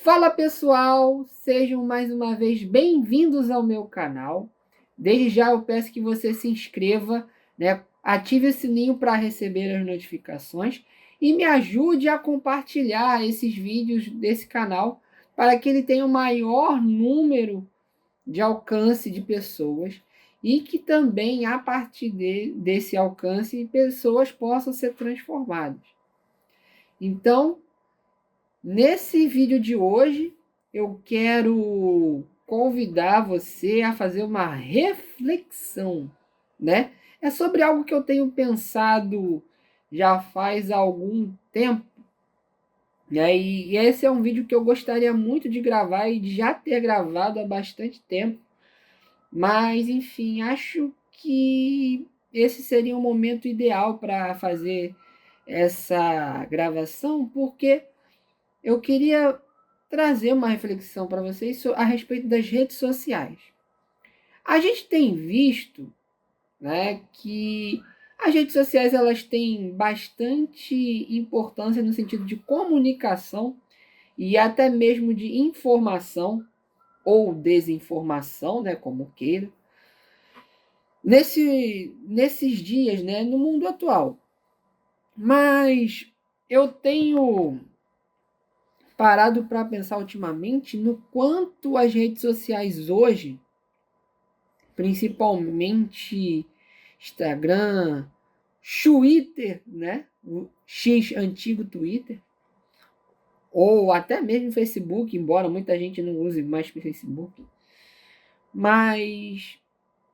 Fala pessoal, sejam mais uma vez bem-vindos ao meu canal. Desde já eu peço que você se inscreva, né? Ative o sininho para receber as notificações e me ajude a compartilhar esses vídeos desse canal para que ele tenha o maior número de alcance de pessoas e que também, a partir desse alcance, pessoas possam ser transformadas. Então, nesse vídeo de hoje, eu quero convidar você a fazer uma reflexão, né? É sobre algo que eu tenho pensado já faz algum tempo, né? E esse é um vídeo que eu gostaria muito de gravar e de já ter gravado há bastante tempo, mas enfim, acho que esse seria o momento ideal para fazer essa gravação, porque eu queria trazer uma reflexão para vocês a respeito das redes sociais. A gente tem visto, né, que as redes sociais elas têm bastante importância no sentido de comunicação e até mesmo de informação ou desinformação, né, como queira, nesses dias, né, no mundo atual. Mas eu tenho parado para pensar ultimamente no quanto as redes sociais hoje, principalmente Instagram, Twitter, né? O X antigo Twitter, ou até mesmo Facebook, embora muita gente não use mais Facebook, mas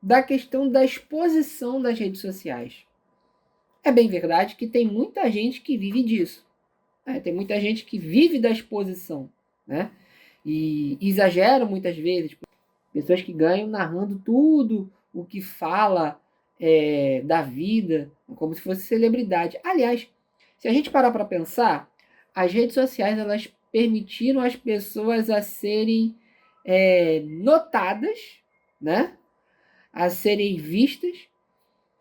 da questão da exposição das redes sociais. É bem verdade que tem muita gente que vive disso. Tem muita gente que vive da exposição, né? E exageram muitas vezes. Pessoas que ganham narrando tudo o que fala da vida, como se fosse celebridade. Aliás, se a gente parar para pensar, as redes sociais elas permitiram as pessoas a serem notadas, né? A serem vistas,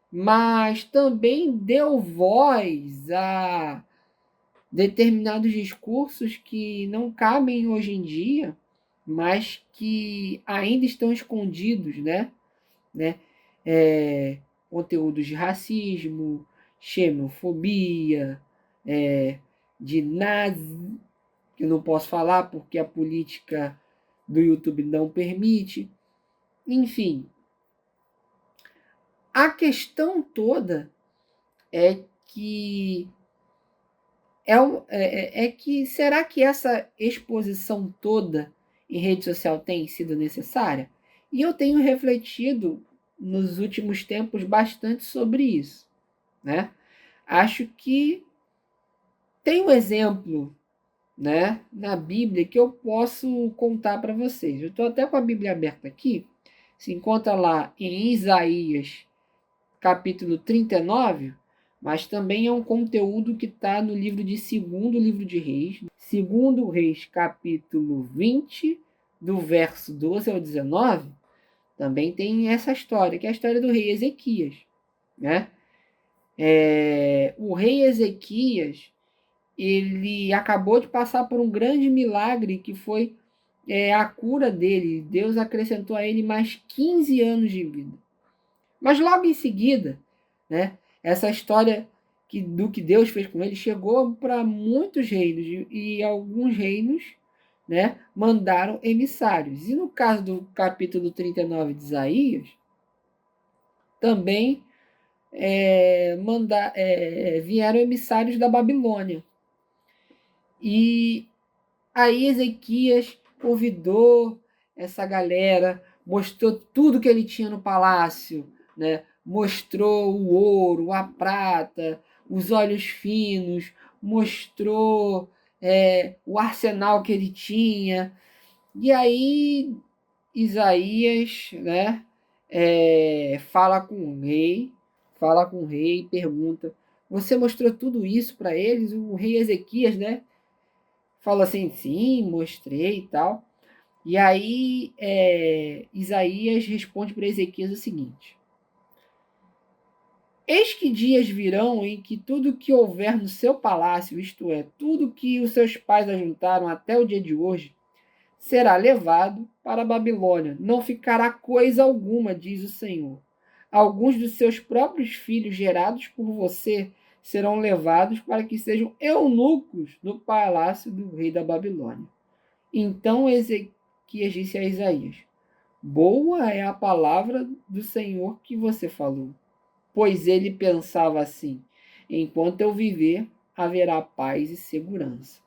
mas também deu voz a determinados discursos que não cabem hoje em dia, mas que ainda estão escondidos, né? Conteúdos de racismo, xenofobia, de nazi, que eu não posso falar porque a política do YouTube não permite. Enfim, a questão toda é que será que essa exposição toda em rede social tem sido necessária? E eu tenho refletido nos últimos tempos bastante sobre isso, né? Acho que tem um exemplo, né, na Bíblia que eu posso contar para vocês. Eu estou até com a Bíblia aberta aqui. Se encontra lá em Isaías, capítulo 39, mas também é um conteúdo que está no livro de Segundo Livro de Reis. Segundo Reis, capítulo 20, do verso 12 ao 19, também tem essa história, que é a história do rei Ezequias, né? O rei Ezequias, ele acabou de passar por um grande milagre, que foi a cura dele. Deus acrescentou a ele mais 15 anos de vida. Mas logo em seguida, né, essa história do que Deus fez com ele chegou para muitos reinos, e alguns reinos, né, mandaram emissários. E no caso do capítulo 39 de Isaías, também vieram emissários da Babilônia. E aí Ezequias convidou essa galera, mostrou tudo que ele tinha no palácio, né? Mostrou o ouro, a prata, os olhos finos, mostrou o arsenal que ele tinha. E aí Isaías, né, fala com o rei e pergunta: você mostrou tudo isso para eles? O rei Ezequias, né, fala assim: sim, mostrei e tal. E aí Isaías responde para Ezequias o seguinte: eis que dias virão em que tudo que houver no seu palácio, isto é, tudo que os seus pais ajuntaram até o dia de hoje, será levado para a Babilônia. Não ficará coisa alguma, diz o Senhor. Alguns dos seus próprios filhos gerados por você serão levados para que sejam eunucos no palácio do rei da Babilônia. Então Ezequias disse a Isaías: boa é a palavra do Senhor que você falou. Pois ele pensava assim: enquanto eu viver, haverá paz e segurança.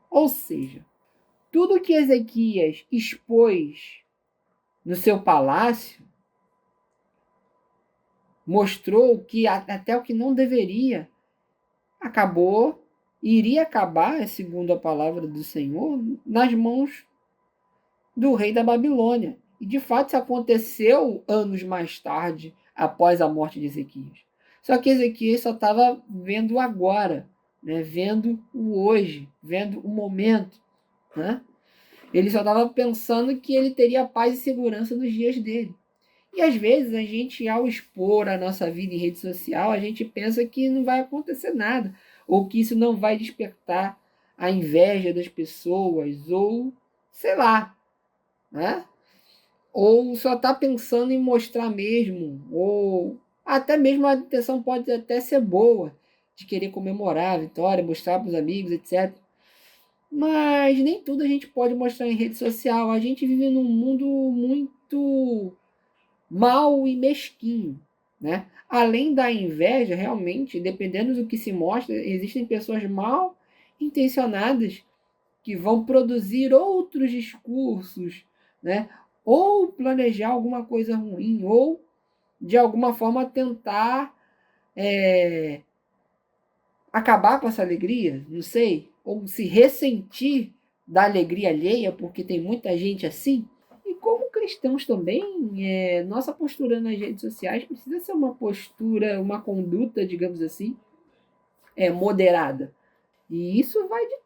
Ou seja, tudo que Ezequias expôs no seu palácio mostrou que até o que não deveria iria acabar, segundo a palavra do Senhor, nas mãos do rei da Babilônia. E de fato isso aconteceu anos mais tarde, após a morte de Ezequias. Só que Ezequias só estava vendo agora, né? Vendo o hoje, vendo o momento. Né? Ele só estava pensando que ele teria paz e segurança nos dias dele. E às vezes a gente, ao expor a nossa vida em rede social, a gente pensa que não vai acontecer nada, ou que isso não vai despertar a inveja das pessoas, ou sei lá, né? Ou só está pensando em mostrar mesmo, ou até mesmo a intenção pode até ser boa, de querer comemorar a vitória, mostrar para os amigos, etc. Mas nem tudo a gente pode mostrar em rede social. A gente vive num mundo muito mal e mesquinho, né? Além da inveja, realmente, dependendo do que se mostra, existem pessoas mal intencionadas que vão produzir outros discursos, né? Ou planejar alguma coisa ruim, ou de alguma forma tentar acabar com essa alegria, não sei, ou se ressentir da alegria alheia, porque tem muita gente assim. E como cristãos também, nossa postura nas redes sociais precisa ser uma postura, uma conduta, digamos assim, moderada. E isso vai de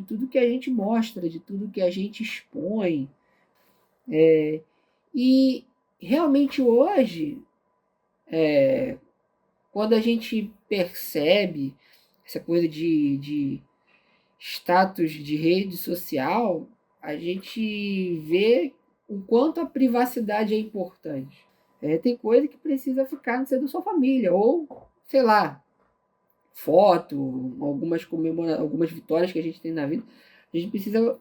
tudo que a gente mostra, de tudo que a gente expõe. E realmente hoje, quando a gente percebe essa coisa de status de rede social, a gente vê o quanto a privacidade é importante. Tem coisa que precisa ficar no seio da sua família, ou, sei lá, foto, algumas vitórias que a gente tem na vida, a gente precisa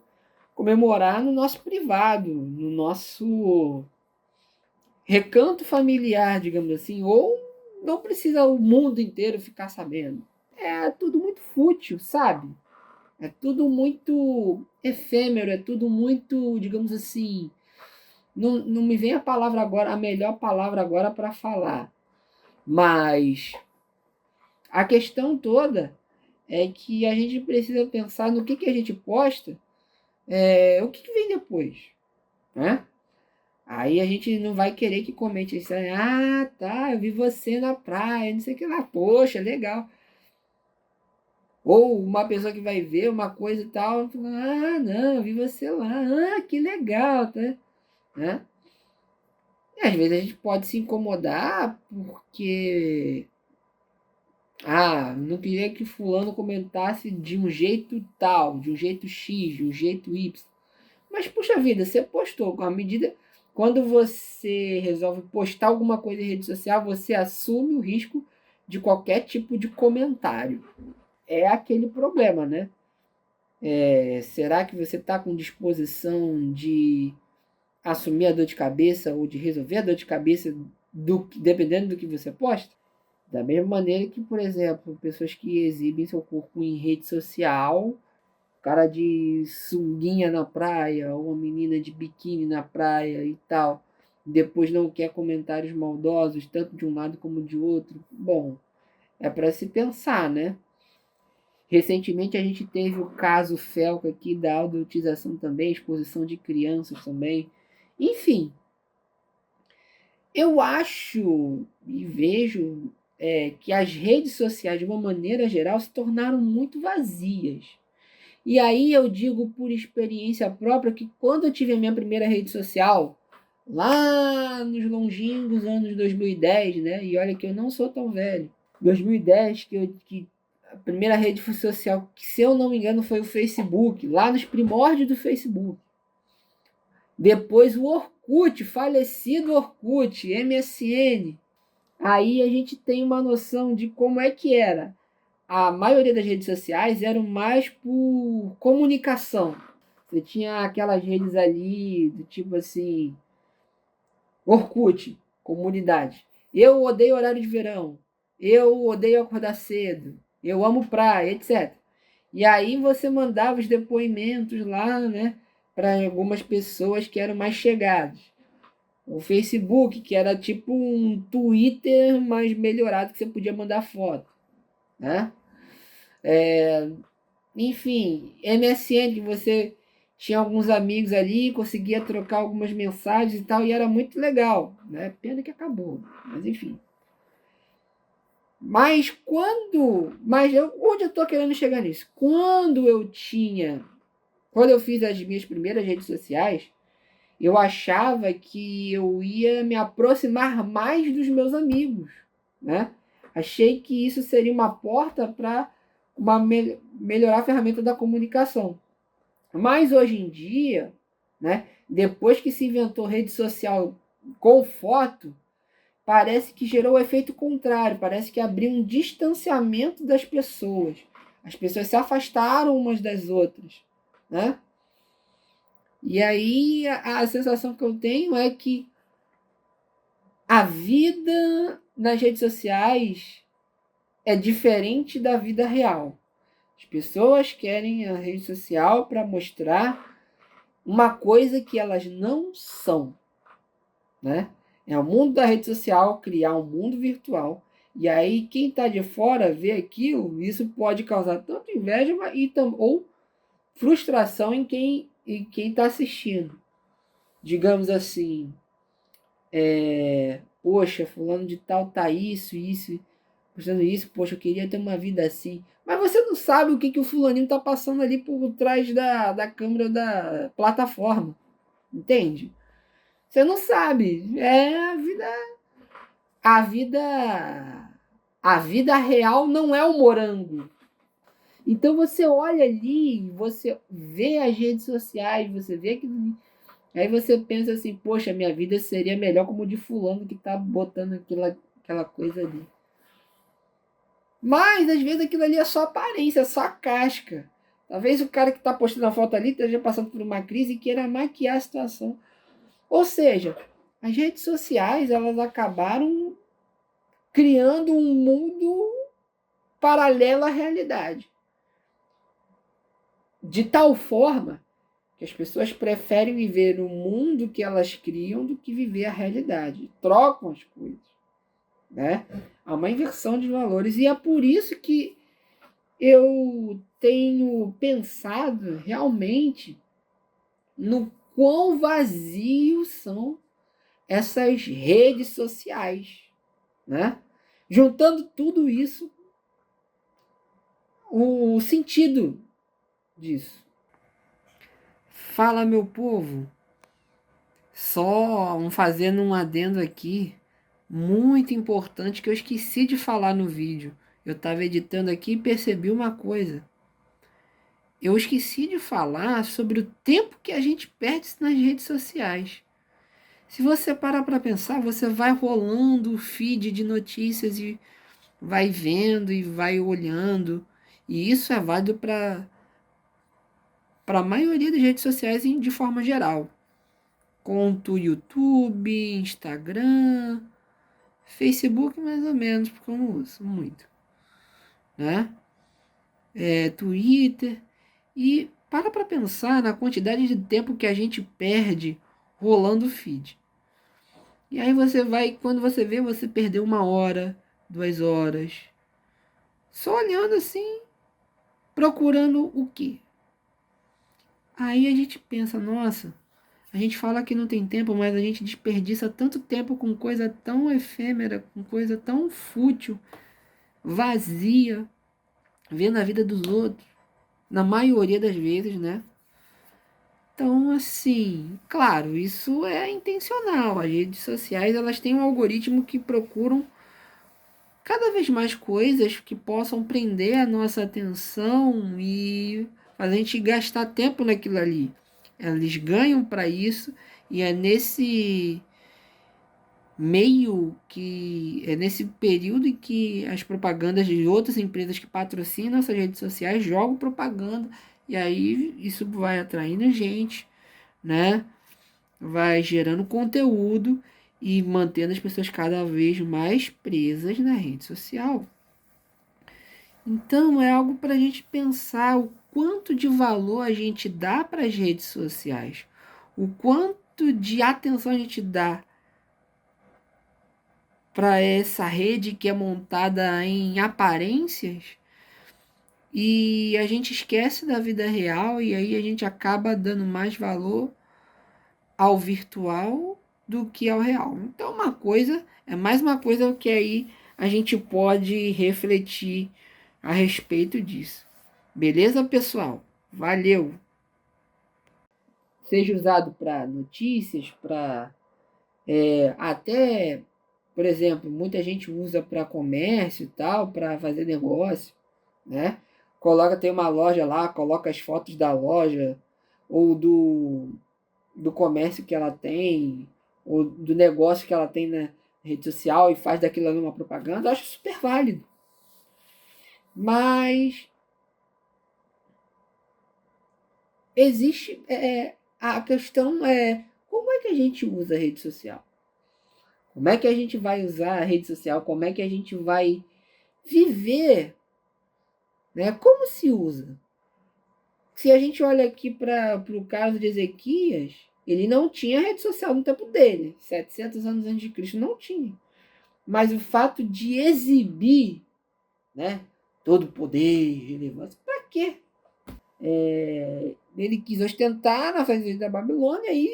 comemorar no nosso privado, no nosso recanto familiar, digamos assim, ou não precisa o mundo inteiro ficar sabendo. É tudo muito fútil, sabe? É tudo muito efêmero, é tudo muito, digamos assim, não me vem a palavra agora, a melhor palavra agora para falar. Mas a questão toda é que a gente precisa pensar no que a gente posta, o que vem depois, né? Aí a gente não vai querer que comente isso. Ah, tá, eu vi você na praia, não sei o que lá. Poxa, legal. Ou uma pessoa que vai ver uma coisa e tal, ah, não, eu vi você lá. Ah, que legal, tá? Né? E às vezes a gente pode se incomodar porque não queria que fulano comentasse de um jeito tal, de um jeito X, de um jeito Y. Mas, puxa vida, você postou com a medida. Quando você resolve postar alguma coisa em rede social, você assume o risco de qualquer tipo de comentário. É aquele problema, né? Será que você está com disposição de assumir a dor de cabeça ou de resolver a dor de cabeça dependendo do que você posta? Da mesma maneira que, por exemplo, pessoas que exibem seu corpo em rede social, cara de sunguinha na praia, ou uma menina de biquíni na praia e tal, depois não quer comentários maldosos, tanto de um lado como de outro. Bom, é para se pensar, né? Recentemente a gente teve o caso Felca aqui da adultização também, exposição de crianças também. Enfim, eu acho e vejo que as redes sociais, de uma maneira geral, se tornaram muito vazias. E aí eu digo por experiência própria que quando eu tive a minha primeira rede social, lá nos longínquos anos 2010, né? E olha que eu não sou tão velho. 2010, que a primeira rede social, que se eu não me engano foi o Facebook, lá nos primórdios do Facebook. Depois o Orkut, falecido Orkut, MSN. Aí a gente tem uma noção de como é que era. A maioria das redes sociais eram mais por comunicação. Você tinha aquelas redes ali, do tipo assim, Orkut, comunidade. Eu odeio horário de verão. Eu odeio acordar cedo. Eu amo praia, etc. E aí você mandava os depoimentos lá, né, para algumas pessoas que eram mais chegadas. O Facebook, que era tipo um Twitter mais melhorado, que você podia mandar foto, né? Enfim, MSN, que você tinha alguns amigos ali, conseguia trocar algumas mensagens e tal, e era muito legal, né? Pena que acabou, mas enfim. Onde eu tô querendo chegar nisso? Quando eu fiz as minhas primeiras redes sociais, eu achava que eu ia me aproximar mais dos meus amigos, né? Achei que isso seria uma porta para melhorar a ferramenta da comunicação. Mas hoje em dia, né, depois que se inventou rede social com foto, parece que gerou o efeito contrário, parece que abriu um distanciamento das pessoas. As pessoas se afastaram umas das outras, né? E aí a sensação que eu tenho é que a vida nas redes sociais é diferente da vida real. As pessoas querem a rede social para mostrar uma coisa que elas não são, né? É o mundo da rede social criar um mundo virtual. E aí quem está de fora vê aquilo, isso pode causar tanto inveja ou frustração em quem está assistindo. Digamos assim, poxa, fulano de tal tá isso, postando isso, poxa, eu queria ter uma vida assim. Mas você não sabe o que o fulaninho tá passando ali por trás da câmera da plataforma, entende? Você não sabe. É a vida, a vida real não é o morango. Então você olha ali, você vê as redes sociais, você vê aquilo ali. Aí você pensa assim, poxa, minha vida seria melhor como de fulano que tá botando aquela coisa ali. Mas, às vezes, aquilo ali é só aparência, é só casca. Talvez o cara que está postando a foto ali esteja passando por uma crise e queira maquiar a situação. Ou seja, as redes sociais, elas acabaram criando um mundo paralelo à realidade. De tal forma que as pessoas preferem viver o mundo que elas criam do que viver a realidade. Trocam as coisas, né? Há uma inversão de valores. E é por isso que eu tenho pensado realmente no quão vazios são essas redes sociais, né? Juntando tudo isso, o sentido disso. Fala, meu povo, só fazendo um adendo aqui, muito importante que eu esqueci de falar no vídeo. Eu estava editando aqui e percebi uma coisa. Eu esqueci de falar sobre o tempo que a gente perde nas redes sociais. Se você parar para pensar, você vai rolando o feed de notícias e vai vendo e vai olhando. E isso é válido para a maioria das redes sociais de forma geral. Conto YouTube, Instagram, Facebook mais ou menos, porque eu não uso muito, né? Twitter. E para pensar na quantidade de tempo que a gente perde rolando o feed. E aí você vai, quando você vê, você perdeu 1 hora, 2 horas. Só olhando assim, procurando o quê? Aí a gente pensa, nossa, a gente fala que não tem tempo, mas a gente desperdiça tanto tempo com coisa tão efêmera, com coisa tão fútil, vazia, vendo a vida dos outros. Na maioria das vezes, né? Então, assim, claro, isso é intencional. As redes sociais, elas têm um algoritmo que procuram cada vez mais coisas que possam prender a nossa atenção e fazer a gente gastar tempo naquilo ali. eles ganham para isso, e é nesse meio que é nesse período em que as propagandas de outras empresas que patrocinam essas redes sociais jogam propaganda, e aí isso vai atraindo gente, né? Vai gerando conteúdo e mantendo as pessoas cada vez mais presas na rede social. Então é algo para a gente pensar o quanto de valor a gente dá para as redes sociais, o quanto de atenção a gente dá para essa rede que é montada em aparências, e a gente esquece da vida real, e aí a gente acaba dando mais valor ao virtual do que ao real. Então uma coisa é mais uma coisa que aí a gente pode refletir a respeito disso. Beleza, pessoal? Valeu! Seja usado para notícias, para até, por exemplo, muita gente usa para comércio e tal, para fazer negócio, né? Tem uma loja lá, coloca as fotos da loja ou do comércio que ela tem, ou do negócio que ela tem na rede social e faz daquilo ali uma propaganda. Eu acho super válido. Mas existe a questão como é que a gente usa a rede social? Como é que a gente vai usar a rede social? Como é que a gente vai viver? Né? Como se usa? Se a gente olha aqui para o caso de Ezequias, ele não tinha rede social no tempo dele. 700 anos antes de Cristo não tinha. Mas o fato de exibir, né, todo o poder, relevância, para quê? Ele quis ostentar na frente da Babilônia e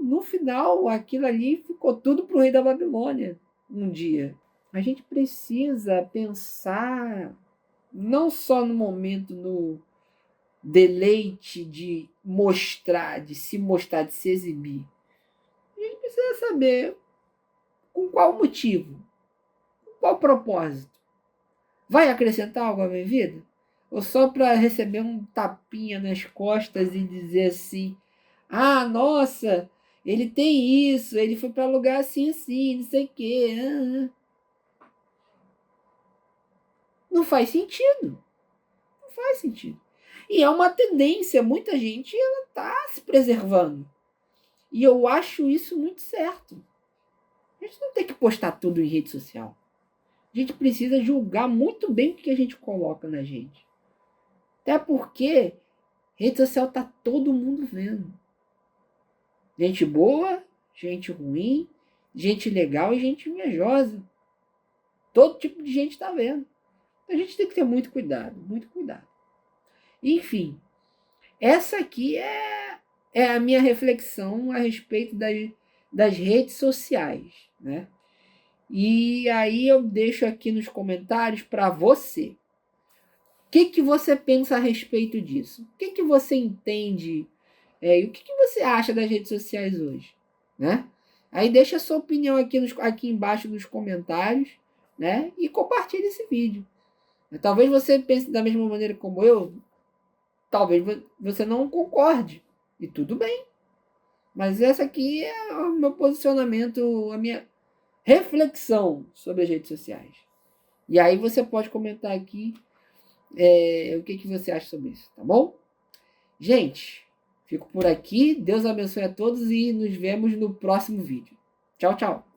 no final aquilo ali ficou tudo para o rei da Babilônia um dia. A gente precisa pensar não só no momento, no deleite de mostrar, de se exibir. A gente precisa saber com qual motivo, com qual propósito. Vai acrescentar algo à minha vida? Ou só para receber um tapinha nas costas e dizer assim: ah, nossa, ele tem isso, ele foi para lugar assim, assim, não sei o quê. Não faz sentido. Não faz sentido. E é uma tendência, muita gente está se preservando. E eu acho isso muito certo. A gente não tem que postar tudo em rede social. A gente precisa julgar muito bem o que a gente coloca na gente. Até porque rede social tá todo mundo vendo. Gente boa, gente ruim, gente legal e gente invejosa. Todo tipo de gente tá vendo. A gente tem que ter muito cuidado, muito cuidado. Enfim, essa aqui é a minha reflexão a respeito das redes sociais, né? E aí eu deixo aqui nos comentários para você. O que você pensa a respeito disso? O que você entende? E o que você acha das redes sociais hoje? Né? Aí deixa a sua opinião aqui embaixo nos comentários, né? E compartilhe esse vídeo. Talvez você pense da mesma maneira como eu, talvez você não concorde. E tudo bem. Mas essa aqui é o meu posicionamento, a minha reflexão sobre as redes sociais. E aí você pode comentar aqui o que você acha sobre isso, tá bom? Gente, fico por aqui. Deus abençoe a todos e nos vemos no próximo vídeo. Tchau, tchau.